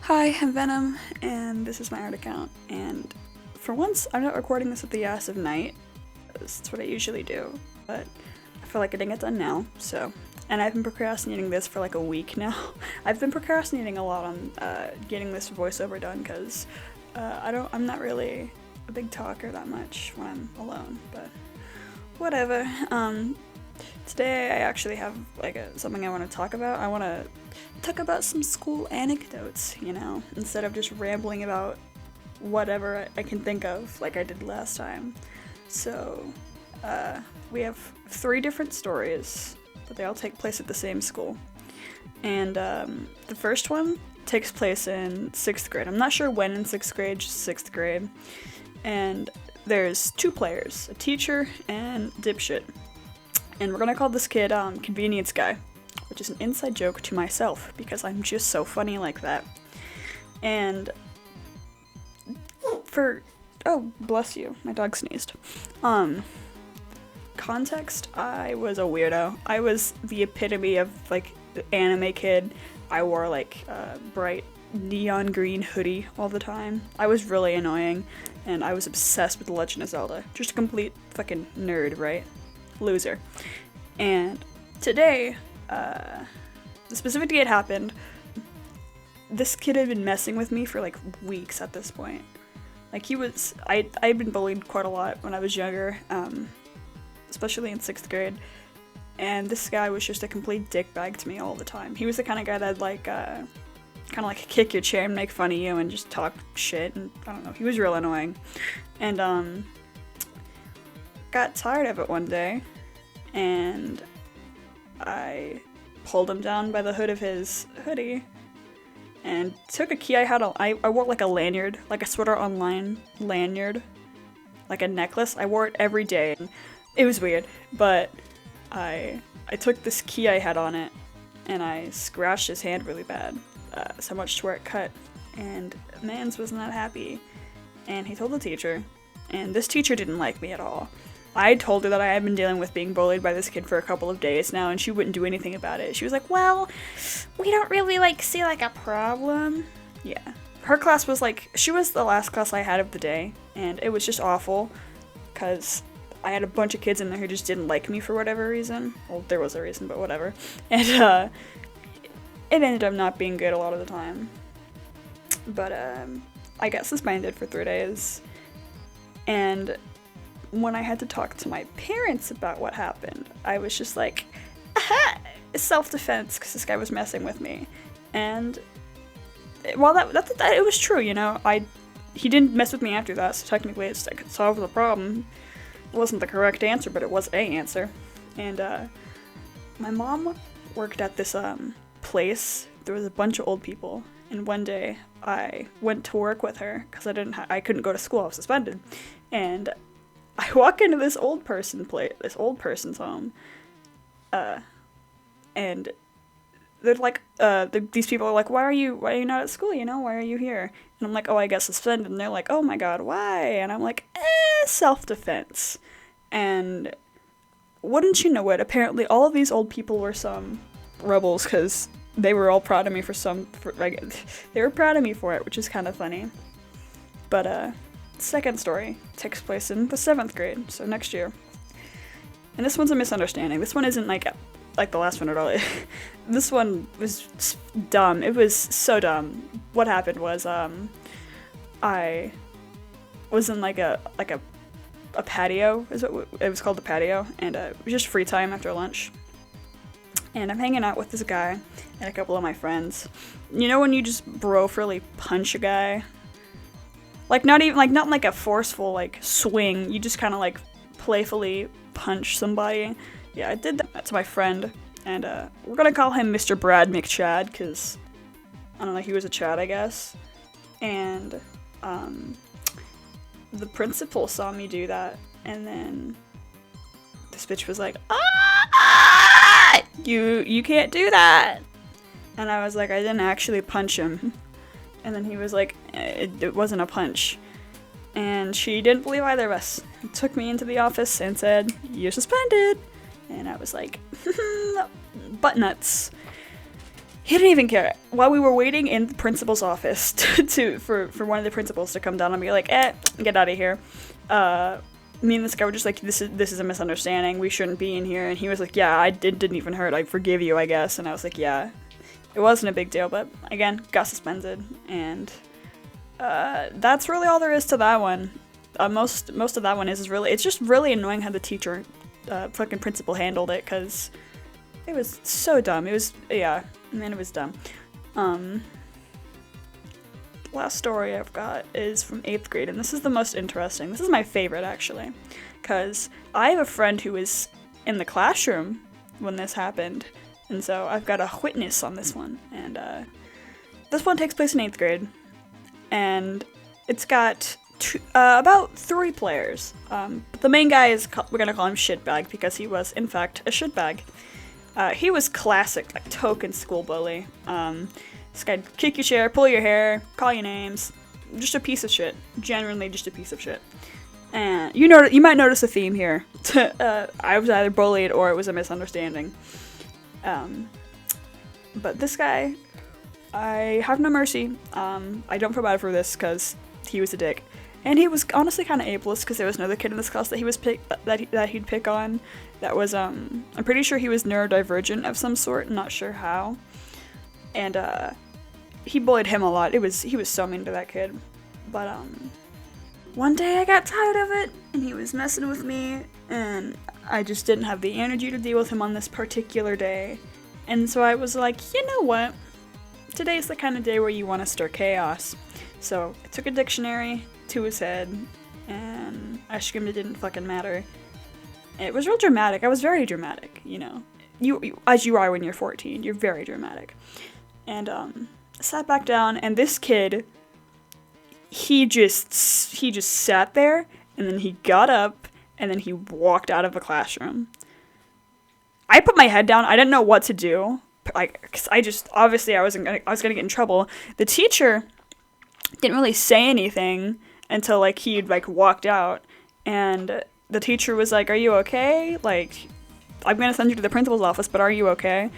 Hi, I'm Venom, and this is my art account, and for once, I'm not recording this at the ass of night. That's what I usually do, but I feel like getting it done now, so. And I've been procrastinating this for like a week now. I've been procrastinating a lot on getting this voiceover done, because I'm not really a big talker that much when I'm alone, but whatever. Today I actually have like something I want to talk about. I want to talk about some school anecdotes, instead of just rambling about whatever I can think of like I did last time. So, we have 3 different stories, but they all take place at the same school. And the first one takes place in 6th grade. I'm not sure when in 6th grade, just 6th grade. And there's 2 players, a teacher and dipshit. And we're gonna call this kid Convenience Guy, which is an inside joke to myself because I'm just so funny like that. And oh, bless you, my dog sneezed. Context, I was a weirdo. I was the epitome of like the anime kid. I wore like a bright neon green hoodie all the time. I was really annoying, and I was obsessed with The Legend of Zelda. Just a complete fucking nerd, right? Loser. And today, the specific day it happened, this kid had been messing with me for like weeks at this point. Like I'd been bullied quite a lot when I was younger, especially in 6th grade, and this guy was just a complete dickbag to me all the time. He was the kind of guy that'd like, kind of like kick your chair and make fun of you and just talk shit, and I don't know, he was real annoying. And got tired of it one day, and I pulled him down by the hood of his hoodie and took a key I had on. I wore like a lanyard, like a Sweater Online lanyard, like a necklace. I wore it every day. It was weird, but I took this key I had on it and I scratched his hand really bad, so much to where it cut, and Mans was not happy, and he told the teacher, and this teacher didn't like me at all. I told her that I had been dealing with being bullied by this kid for a couple of days now, and she wouldn't do anything about it. She was like, well, we don't really see like a problem. Yeah. Her class was like, she was the last class I had of the day, and it was just awful, because I had a bunch of kids in there who just didn't like me for whatever reason. Well, there was a reason, but whatever. And it ended up not being good a lot of the time. But I got suspended for 3 days, and when I had to talk to my parents about what happened, I was just like, aha! Self-defense, because this guy was messing with me. And while that it was true, he didn't mess with me after that, so technically it could solve the problem. It wasn't the correct answer, but it was a answer. And my mom worked at this place. There was a bunch of old people, and one day I went to work with her because I couldn't go to school. I was suspended, and I walk into this old person's home, and they're like, these people are like, why are you not at school, why are you here? And I'm like, oh, I got suspended, and they're like, oh my god, why? And I'm like, self-defense. And wouldn't you know it, apparently all of these old people were some rebels, because they were all proud of me they were proud of me for it, which is kind of funny. But, second story takes place in the 7th grade, so next year. And this one's a misunderstanding. This one isn't like the last one at all. This one was dumb. It was so dumb. What happened was, I was in like a patio, is what it was called, the patio, and it was just free time after lunch. And I'm hanging out with this guy and a couple of my friends. You know when you just bro-frilly punch a guy? Not like a forceful swing, you just kind of playfully punch somebody. Yeah, I did that to my friend, and we're gonna call him Mr. Brad McChad, because, I don't know, he was a Chad, I guess. And the principal saw me do that, and then this bitch was like, ah! You can't do that! And I was like, I didn't actually punch him. And then he was like, it wasn't a punch. And she didn't believe either of us. Took me into the office and said, you're suspended. And I was like, butt nuts. He didn't even care. While we were waiting in the principal's office for one of the principals to come down and be like, get out of here. Me and this guy were just like, this is a misunderstanding. We shouldn't be in here. And he was like, yeah, it didn't even hurt. I forgive you, I guess. And I was like, yeah, it wasn't a big deal. But again, got suspended. And that's really all there is to that one. Most of that one is really, it's just really annoying how the teacher, fucking principal handled it, because it was so dumb. It was, yeah, man, it was dumb. Last story I've got is from 8th grade, and this is the most interesting. This is my favorite, actually, because I have a friend who was in the classroom when this happened, and so I've got a witness on this one. And this one takes place in 8th grade, and it's got about 3 players. But the main guy is, we're gonna call him Shitbag, because he was, in fact, a shitbag. He was classic, like, token school bully. This guy'd kick your chair, pull your hair, call you names. Just a piece of shit. Genuinely just a piece of shit. And you might notice a theme here. I was either bullied or it was a misunderstanding. But this guy, I have no mercy. I don't feel bad for this because he was a dick. And he was honestly kind of ableist because there was another kid in this class that he was that he'd pick on. That was I'm pretty sure he was neurodivergent of some sort. Not sure how. And he bullied him a lot. He was so mean to that kid. But one day I got tired of it, and he was messing with me, and I just didn't have the energy to deal with him on this particular day. And so I was like, you know what? Today's the kind of day where you want to stir chaos. So I took a dictionary to his head, and I screamed it didn't fucking matter. It was real dramatic. I was very dramatic, you know. You as you are when you're 14, you're very dramatic. And sat back down, and this kid, he just sat there, and then he got up, and then he walked out of the classroom. I put my head down. I didn't know what to do, like, 'cause obviously I was gonna get in trouble. The teacher didn't really say anything until like he'd like walked out, and the teacher was like, "Are you okay? Like, I'm gonna send you to the principal's office, but are you okay?"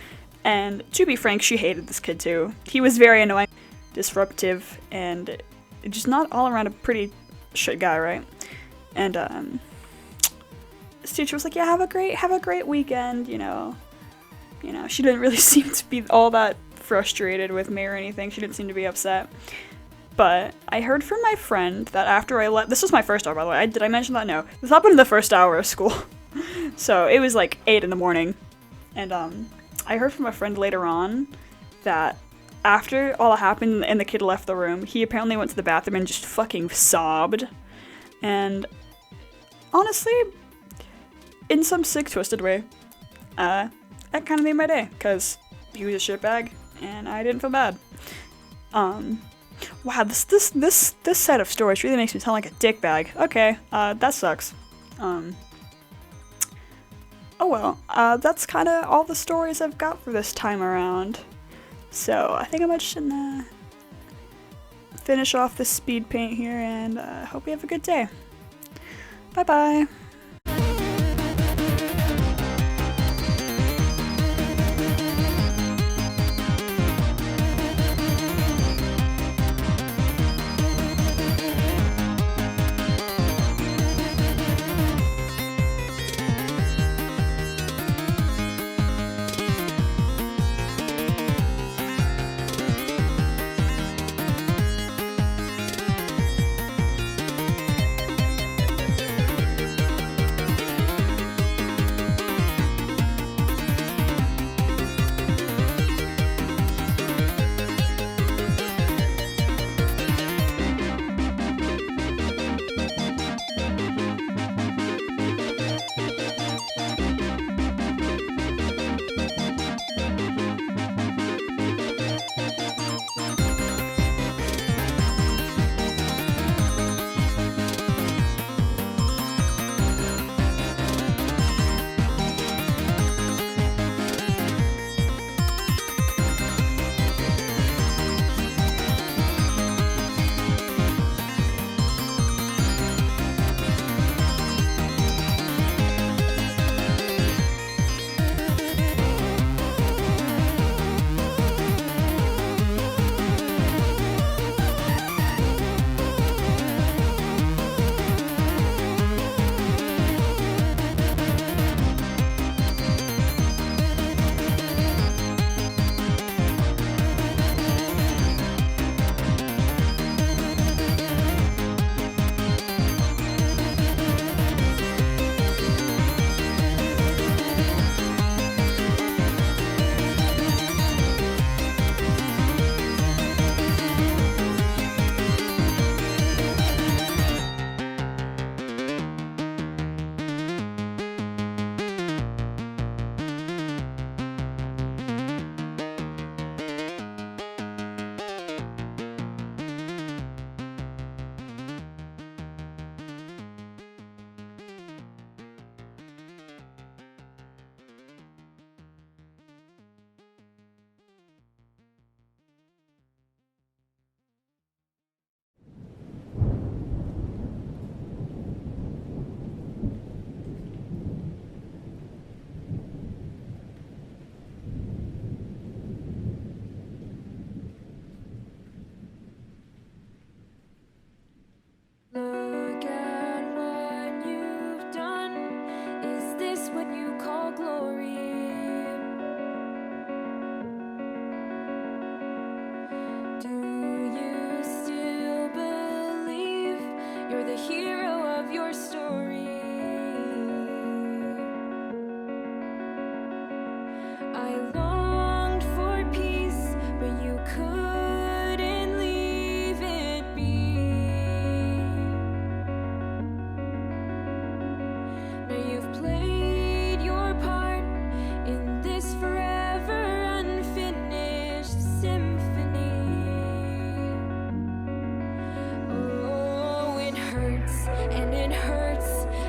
And to be frank, she hated this kid too. He was very annoying, disruptive, and just not all around a pretty shit guy, right? And this teacher was like, "Yeah, have a great weekend," you know. She didn't really seem to be all that frustrated with me or anything. She didn't seem to be upset. But I heard from my friend that after I left, this was my first hour, by the way. Did I mention that? No. This happened in the first hour of school. So it was like 8 in the morning. And I heard from a friend later on that after all that happened and the kid left the room, he apparently went to the bathroom and just fucking sobbed. And honestly, in some sick, twisted way, that kind of made my day, because he was a shitbag and I didn't feel bad. Wow, this set of stories really makes me sound like a dickbag. Okay, that sucks. Oh well, that's kind of all the stories I've got for this time around. So I think I'm just gonna finish off this speed paint here, and hope you have a good day. Bye bye.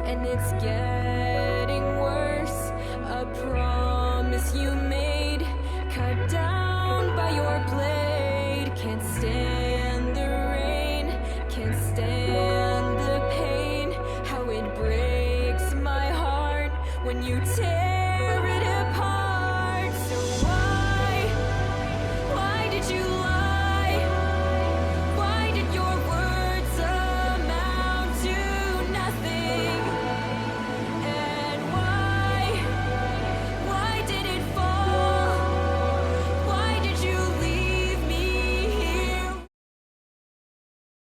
and it's getting worse. A promise you made, cut down by your blade. Can't stand the rain, can't stand the pain. How it breaks my heart when you take